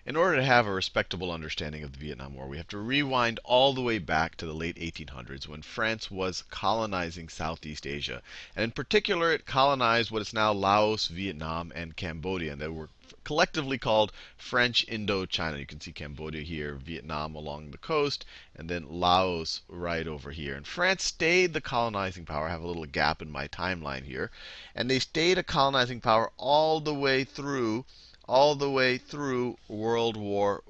in order to have a respectable understanding of the Vietnam War, we have to rewind all the way back to the late 1800s when France was colonizing Southeast Asia. And in particular, it colonized what is now Laos, Vietnam, and Cambodia. And they were collectively called French Indochina. You can see Cambodia here, Vietnam along the coast, and then Laos right over here. And France stayed the colonizing power. I have a little gap in my timeline here. And they stayed a colonizing power all the way through World War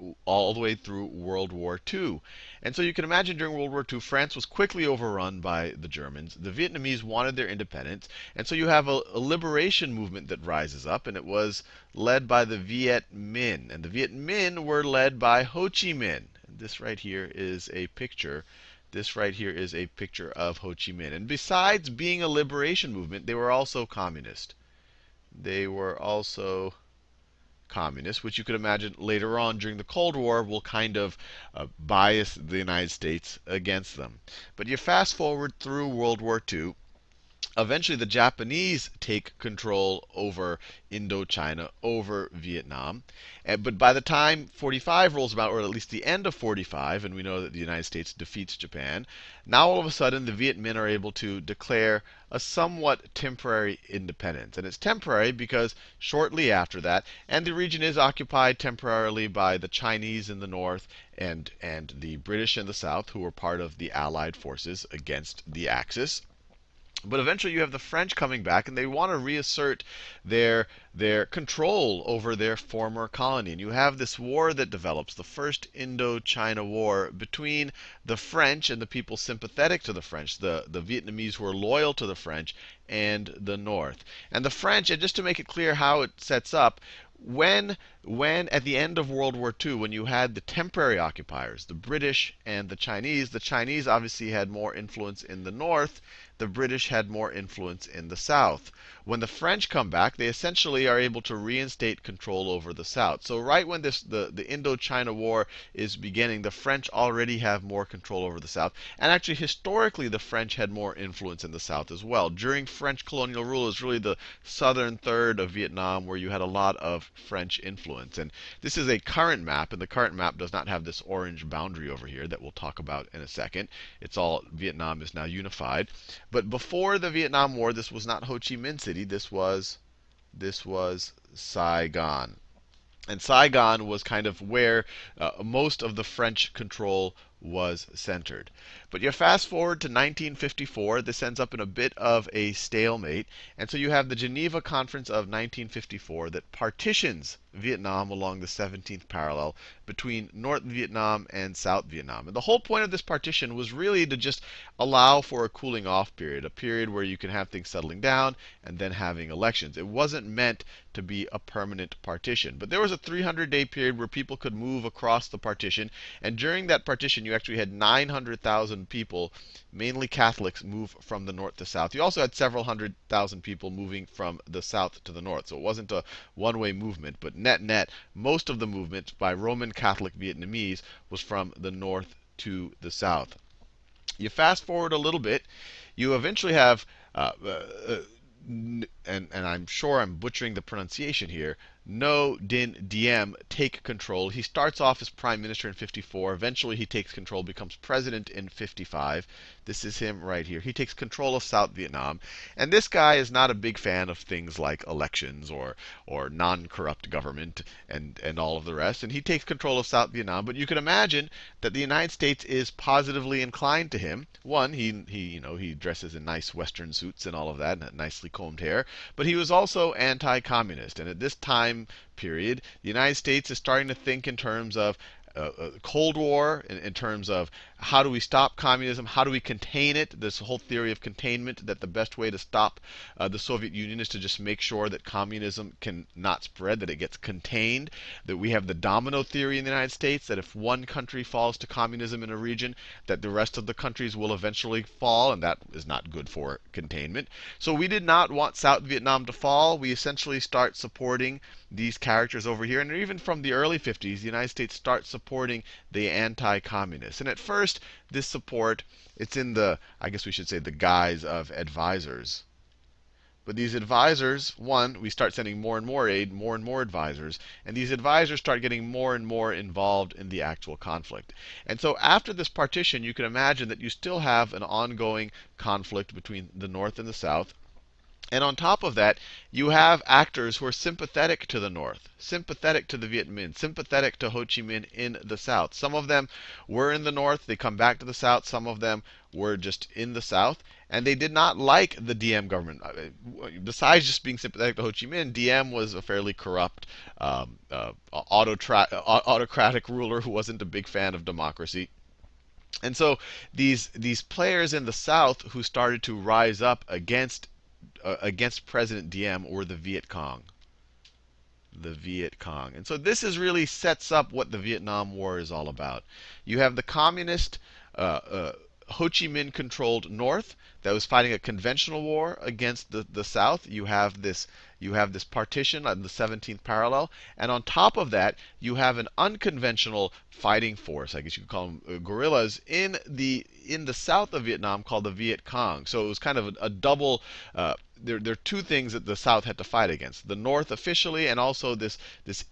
II. And so you can imagine during World War II, France was quickly overrun by the Germans. The Vietnamese wanted their independence. And so you have a liberation movement that rises up, and it was led by the Viet Minh. And the Viet Minh were led by Ho Chi Minh. And this right here is a picture. This right here is a picture of Ho Chi Minh. And besides being a liberation movement, they were also communist. They were also communists, which you could imagine later on during the Cold War will kind of bias the United States against them. But you fast forward through World War II. Eventually, the Japanese take control over Indochina, over Vietnam. But by the time 45 rolls about, or at least the end of 45, and we know that the United States defeats Japan, now all of a sudden the Viet Minh are able to declare a somewhat temporary independence. And it's temporary because shortly after that, and the region is occupied temporarily by the Chinese in the north and the British in the south, who were part of the Allied forces against the Axis. But eventually you have the French coming back, and they want to reassert their control over their former colony. And you have this war that develops, the First Indochina War, between the French and the people sympathetic to the French, the Vietnamese who are loyal to the French, and the North. And the French, and just to make it clear how it sets up, when at the end of World War II, when you had the temporary occupiers, the British and the Chinese obviously had more influence in the north. The British had more influence in the south. When the French come back, they essentially are able to reinstate control over the south. So right when the Indochina War is beginning, the French already have more control over the south. And actually, historically, the French had more influence in the south as well. During French colonial rule, it was really the southern third of Vietnam where you had a lot of French influence. And this is a current map, and the current map does not have this orange boundary over here that we'll talk about in a second. It's all Vietnam is now unified. But before the Vietnam War, this was not Ho Chi Minh City. This was Saigon. And Saigon was kind of where most of the French control was centered. But you fast forward to 1954. This ends up in a bit of a stalemate. And so you have the Geneva Conference of 1954 that partitions Vietnam along the 17th parallel between North Vietnam and South Vietnam. And the whole point of this partition was really to just allow for a cooling off period, a period where you can have things settling down and then having elections. It wasn't meant to be a permanent partition. But there was a 300-day period where people could move across the partition. And during that partition, you actually had 900,000 people, mainly Catholics, move from the north to south. You also had several 100,000 people moving from the south to the north. So it wasn't a one-way movement. But net, most of the movement by Roman Catholic Vietnamese was from the north to the south. You fast forward a little bit, you eventually have, and I'm sure I'm butchering the pronunciation here, No Din Diem take control. He starts off as prime minister in 54. Eventually he takes control, becomes president in 55. This is him right here. He takes control of South Vietnam. And this guy is not a big fan of things like elections or non-corrupt government and all of the rest. And he takes control of South Vietnam. But you can imagine that the United States is positively inclined to him. One, he dresses in nice Western suits and all of that, and nicely combed hair. But he was also anti-communist. And at this time period, the United States is starting to think in terms of Cold War, in terms of how do we stop communism, how do we contain it, this whole theory of containment, that the best way to stop the Soviet Union is to just make sure that communism can not spread, that it gets contained, that we have the domino theory in the United States, that if one country falls to communism in a region, that the rest of the countries will eventually fall, and that is not good for containment. So we did not want South Vietnam to fall. We essentially start supporting these characters over here. And even from the early 50s, the United States starts supporting the anti-communists. And at first, this support, it's in the, I guess we should say, the guise of advisors. But these advisors, one, we start sending more and more aid, more and more advisors, and these advisors start getting more and more involved in the actual conflict. And so after this partition, you can imagine that you still have an ongoing conflict between the North and the South. And on top of that, you have actors who are sympathetic to the North, sympathetic to the Viet Minh, sympathetic to Ho Chi Minh in the South. Some of them were in the North, they come back to the South. Some of them were just in the South, and they did not like the DM government. Besides just being sympathetic to Ho Chi Minh, DM was a fairly corrupt, autocratic ruler who wasn't a big fan of democracy. And so these players in the South who started to rise up against President Diem were the Viet Cong. The Viet Cong. And so this is really sets up what the Vietnam War is all about. You have the communist Ho Chi Minh controlled North that was fighting a conventional war against the South. You have this partition on the 17th parallel, and on top of that, you have an unconventional fighting force, I guess you could call them guerrillas, in the south of Vietnam called the Viet Cong. So it was kind of a double. There are two things that the South had to fight against: the North officially, and also this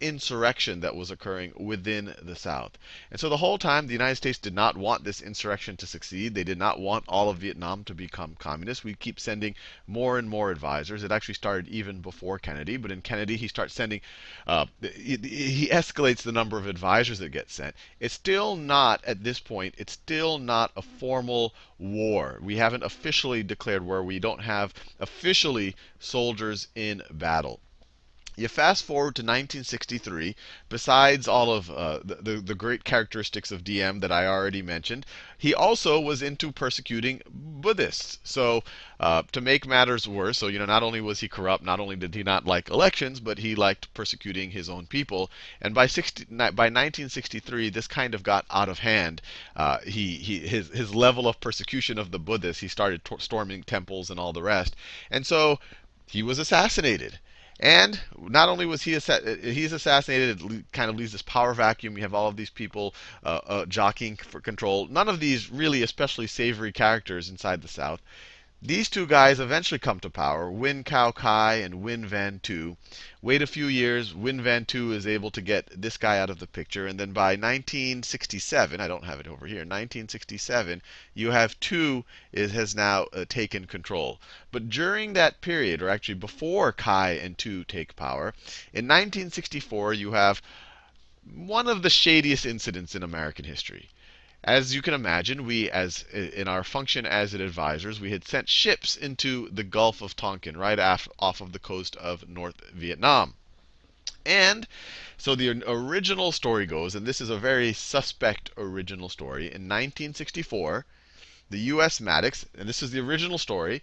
insurrection that was occurring within the South. And so the whole time, the United States did not want this insurrection to succeed. They did not want all of Vietnam to become communist. We keep sending more and more advisors. It actually started even before Kennedy, but in Kennedy he starts sending, he escalates the number of advisors that get sent. It's still not, at this point, it's still not a formal war. We haven't officially declared war. We don't have officially soldiers in battle. You fast forward to 1963. Besides all of the great characteristics of DM that I already mentioned, he also was into persecuting Buddhists. So to make matters worse, so not only was he corrupt, not only did he not like elections, but he liked persecuting his own people. And by 1963, this kind of got out of hand. His level of persecution of the Buddhists, he started storming temples and all the rest. And so he was assassinated. And not only was he's assassinated, it kind of leaves this power vacuum. You have all of these people jockeying for control. None of these really especially savory characters inside the South. These two guys eventually come to power, Win Cao Kai and Win Van Tu. Wait a few years, Win Van Tu is able to get this guy out of the picture, and then by 1967, I don't have it over here, 1967, you have Tu has now taken control. But during that period, or actually before Kai and Tu take power, in 1964 you have one of the shadiest incidents in American history. As you can imagine, we, as in our function as advisors, we had sent ships into the Gulf of Tonkin, right off of the coast of North Vietnam. And so the original story goes, and this is a very suspect original story, in 1964, the U.S. Maddox, and this is the original story,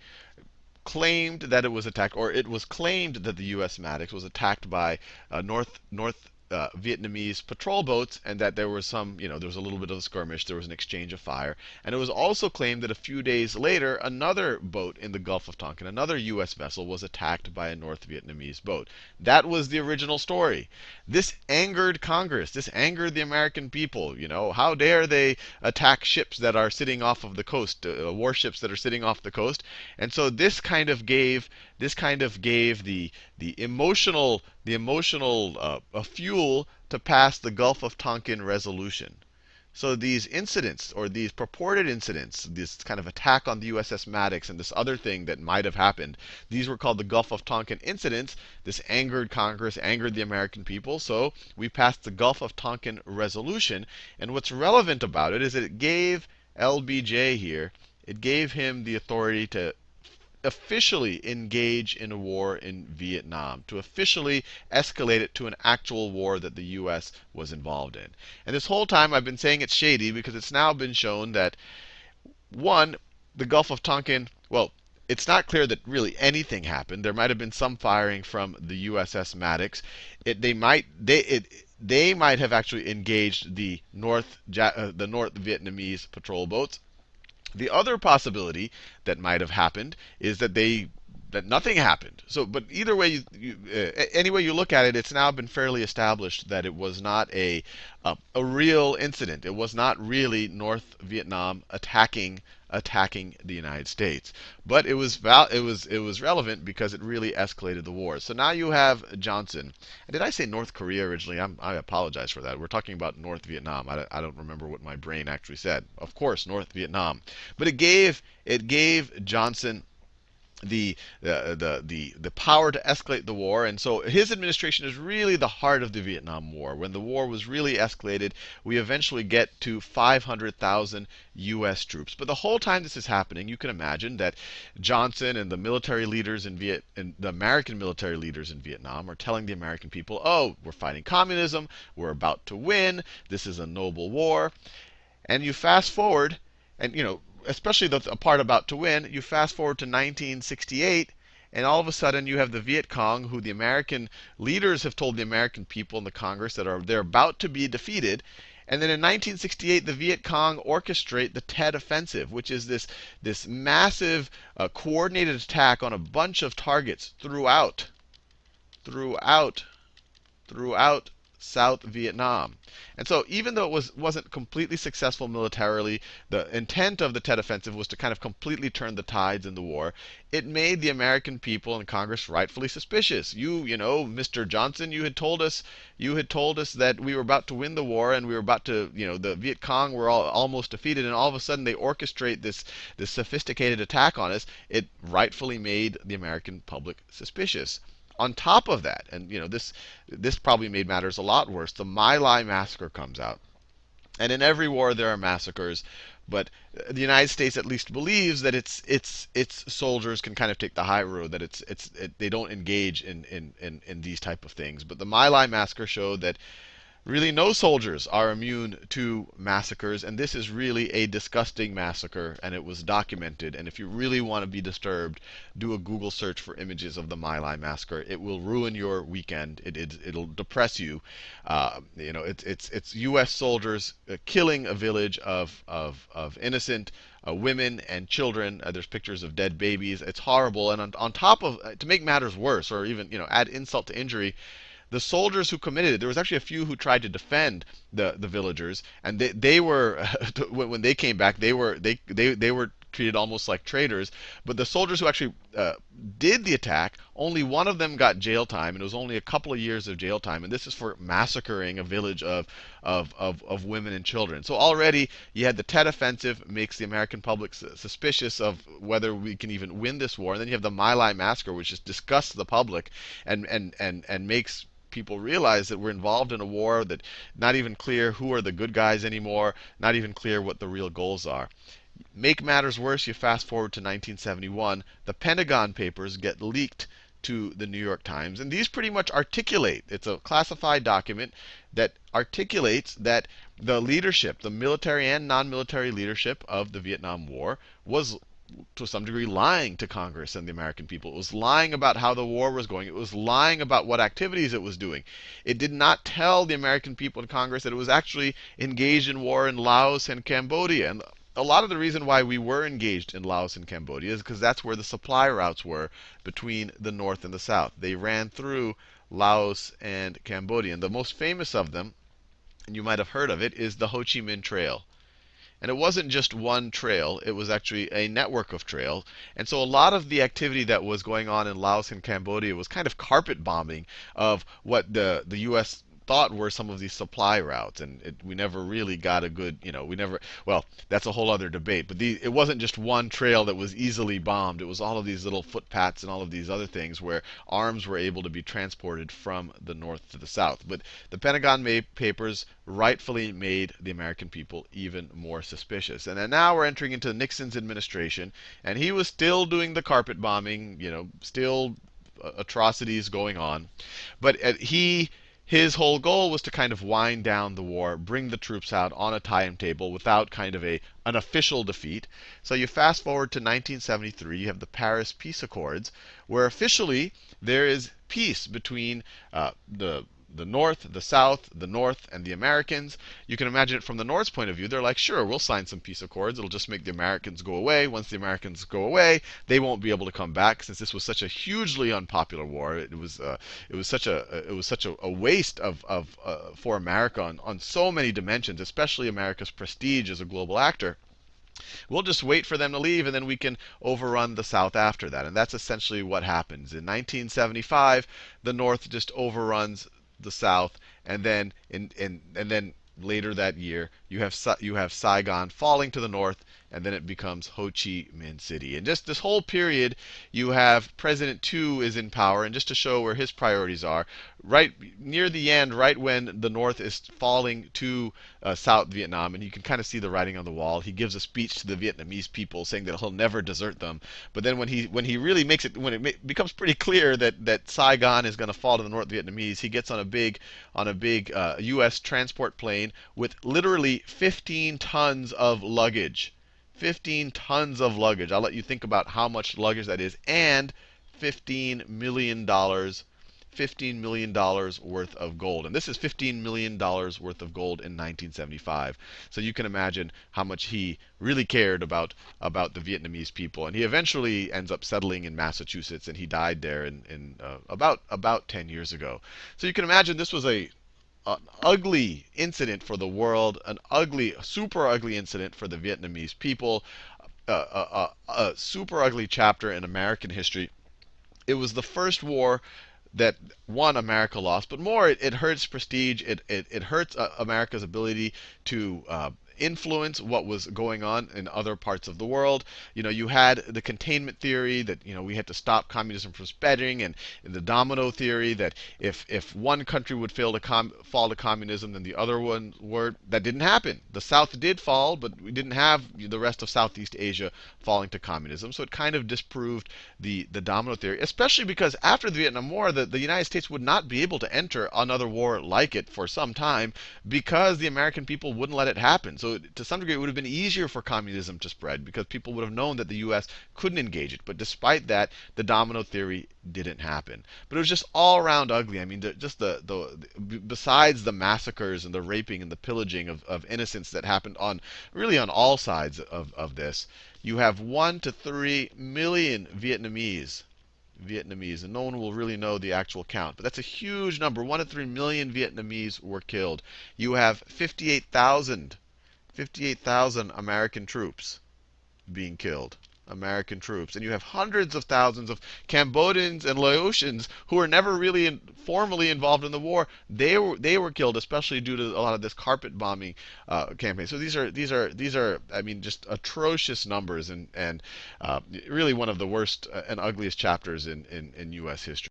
claimed that it was attacked, or it was claimed that the U.S. Maddox was attacked by North Vietnamese patrol boats, and that there was there was a little bit of a skirmish, there was an exchange of fire. And it was also claimed that a few days later, another boat in the Gulf of Tonkin, another U.S. vessel, was attacked by a North Vietnamese boat. That was the original story. This angered Congress. This angered the American people. How dare they attack ships that are sitting off of the coast, warships that are sitting off the coast? And so this kind of gave the emotional fuel to pass the Gulf of Tonkin resolution. So these incidents, or these purported incidents, this kind of attack on the USS Maddox and this other thing that might have happened, these were called the Gulf of Tonkin incidents. This angered Congress, angered the American people, so we passed the Gulf of Tonkin resolution. And what's relevant about it is that it gave LBJ here, it gave him the authority to officially engage in a war in Vietnam, to officially escalate it to an actual war that the U.S. was involved in. And this whole time I've been saying it's shady because it's now been shown that, one, the Gulf of Tonkin, well, it's not clear that really anything happened. There might have been some firing from the USS Maddox. They might have actually engaged the North Vietnamese patrol boats. The other possibility that might have happened is that they that nothing happened. So, but either way, any way you look at it, it's now been fairly established that it was not a real incident. It was not really North Vietnam attacking the United States, but it was relevant because it really escalated the war. So now you have Johnson. And did I say North Korea originally? I apologize for that. We're talking about North Vietnam. I don't remember what my brain actually said. Of course, North Vietnam, but it gave Johnson the power to escalate the war. And so his administration is really the heart of the Vietnam War. When the war was really escalated, we eventually get to 500,000 U.S. troops. But the whole time this is happening, you can imagine that Johnson and the military leaders and the American military leaders in Vietnam are telling the American people, "Oh, we're fighting communism. We're about to win. This is a noble war." And you fast forward, and especially the part about to win, you fast forward to 1968, and all of a sudden you have the Viet Cong, who the American leaders have told the American people in the Congress that they're about to be defeated. And then in 1968, the Viet Cong orchestrate the Tet Offensive, which is this massive coordinated attack on a bunch of targets throughout South Vietnam. And so even though it wasn't completely successful militarily, the intent of the Tet Offensive was to kind of completely turn the tides in the war. It made the American people and Congress rightfully suspicious. Mr. Johnson, you had told us that we were about to win the war and we were about to, the Viet Cong were almost defeated, and all of a sudden they orchestrate this sophisticated attack on us. It rightfully made the American public suspicious. On top of that, and this probably made matters a lot worse, the My Lai massacre comes out. And in every war there are massacres, but the United States at least believes that its soldiers can kind of take the high road, that they don't engage in these type of things. But the My Lai massacre showed that really no soldiers are immune to massacres, and this is really a disgusting massacre, and it was documented. And if you really want to be disturbed, do a Google search for images of the My Lai massacre. It will ruin your weekend. It'll depress you. It's U.S. soldiers killing a village of innocent women and children. There's pictures of dead babies. It's horrible. And on top of, to make matters worse, or even add insult to injury, the soldiers who committed it, there was actually a few who tried to defend the villagers, and they were when they came back, they were treated almost like traitors. But the soldiers who actually did the attack, only one of them got jail time, and it was only a couple of years of jail time. And this is for massacring a village of women and children. So already you had the Tet Offensive, makes the American public suspicious of whether we can even win this war. And then you have the My Lai massacre, which just disgusts the public and makes people realize that we're involved in a war that not even clear who are the good guys anymore, not even clear what the real goals are. Make matters worse, you fast forward to 1971, the Pentagon Papers get leaked to the New York Times, and these pretty much articulate, it's a classified document that articulates that the leadership, the military and non-military leadership of the Vietnam War was to some degree lying to Congress and the American people. It was lying about how the war was going. It was lying about what activities it was doing. It did not tell the American people and Congress that it was actually engaged in war in Laos and Cambodia. And a lot of the reason why we were engaged in Laos and Cambodia is because that's where the supply routes were between the North and the South. They ran through Laos and Cambodia. And the most famous of them, and you might have heard of it, is the Ho Chi Minh Trail. And it wasn't just one trail, it was actually a network of trails. And so a lot of the activity that was going on in Laos and Cambodia was kind of carpet bombing of what the U.S. thought were some of these supply routes. And we never really got a good, well, that's a whole other debate. But it wasn't just one trail that was easily bombed. It was all of these little footpaths and all of these other things where arms were able to be transported from the north to the south. But the Pentagon Papers rightfully made the American people even more suspicious. And then now we're entering into Nixon's administration, and he was still doing the carpet bombing, still atrocities going on. But his whole goal was to kind of wind down the war, bring the troops out on a timetable without kind of an official defeat. So you fast forward to 1973, you have the Paris Peace Accords, where officially there is peace between the the North, the South, the North, and the Americans. You can imagine it from the North's point of view. They're like, sure, we'll sign some peace accords. It'll just make the Americans go away. Once the Americans go away, they won't be able to come back, since this was such a hugely unpopular war. It was such a waste for America on so many dimensions, especially America's prestige as a global actor. We'll just wait for them to leave, and then we can overrun the South after that. And that's essentially what happens. In 1975, the North just overruns the South, and then later that year, you have Saigon falling to the north, and then it becomes Ho Chi Minh City. And just this whole period, you have President Tu is in power, and just to show where his priorities are, right near the end, right when the North is falling to South Vietnam, and you can kind of see the writing on the wall. He gives a speech to the Vietnamese people saying that he'll never desert them. But then when he really makes it, when it becomes pretty clear that Saigon is going to fall to the North Vietnamese, he gets on a big U.S. transport plane with literally 15 tons of luggage. 15 tons of luggage. I'll let you think about how much luggage that is, and $15 million. $15 million worth of gold. And this is $15 million worth of gold in 1975. So you can imagine how much he really cared about the Vietnamese people. And he eventually ends up settling in Massachusetts, and he died there in about 10 years ago. So you can imagine this was an ugly incident for the world, an ugly, super ugly incident for the Vietnamese people, a super ugly chapter in American history. It was the first war that, one, America lost, but more, it hurts prestige. It hurts America's ability to influence what was going on in other parts of the world. You had the containment theory that we had to stop communism from spreading, and the domino theory that if one country would fall to communism, then the other one would. That didn't happen. The South did fall, but we didn't have the rest of Southeast Asia falling to communism. So it kind of disproved the domino theory, especially because after the Vietnam War, the United States would not be able to enter another war like it for some time, because the American people wouldn't let it happen. So to some degree, it would have been easier for communism to spread, because people would have known that the U.S. couldn't engage it. But despite that, the domino theory didn't happen. But it was just all around ugly. I mean, besides the massacres and the raping and the pillaging of innocents that happened really on all sides of this, you have 1 to 3 million Vietnamese, and no one will really know the actual count. But that's a huge number. 1 to 3 million Vietnamese were killed. You have 58,000 American troops being killed. American troops. And you have hundreds of thousands of Cambodians and Laotians who were never really formally involved in the war. They were killed, especially due to a lot of this carpet bombing campaign. So these are I mean, just atrocious numbers, and really one of the worst and ugliest chapters in U.S. history.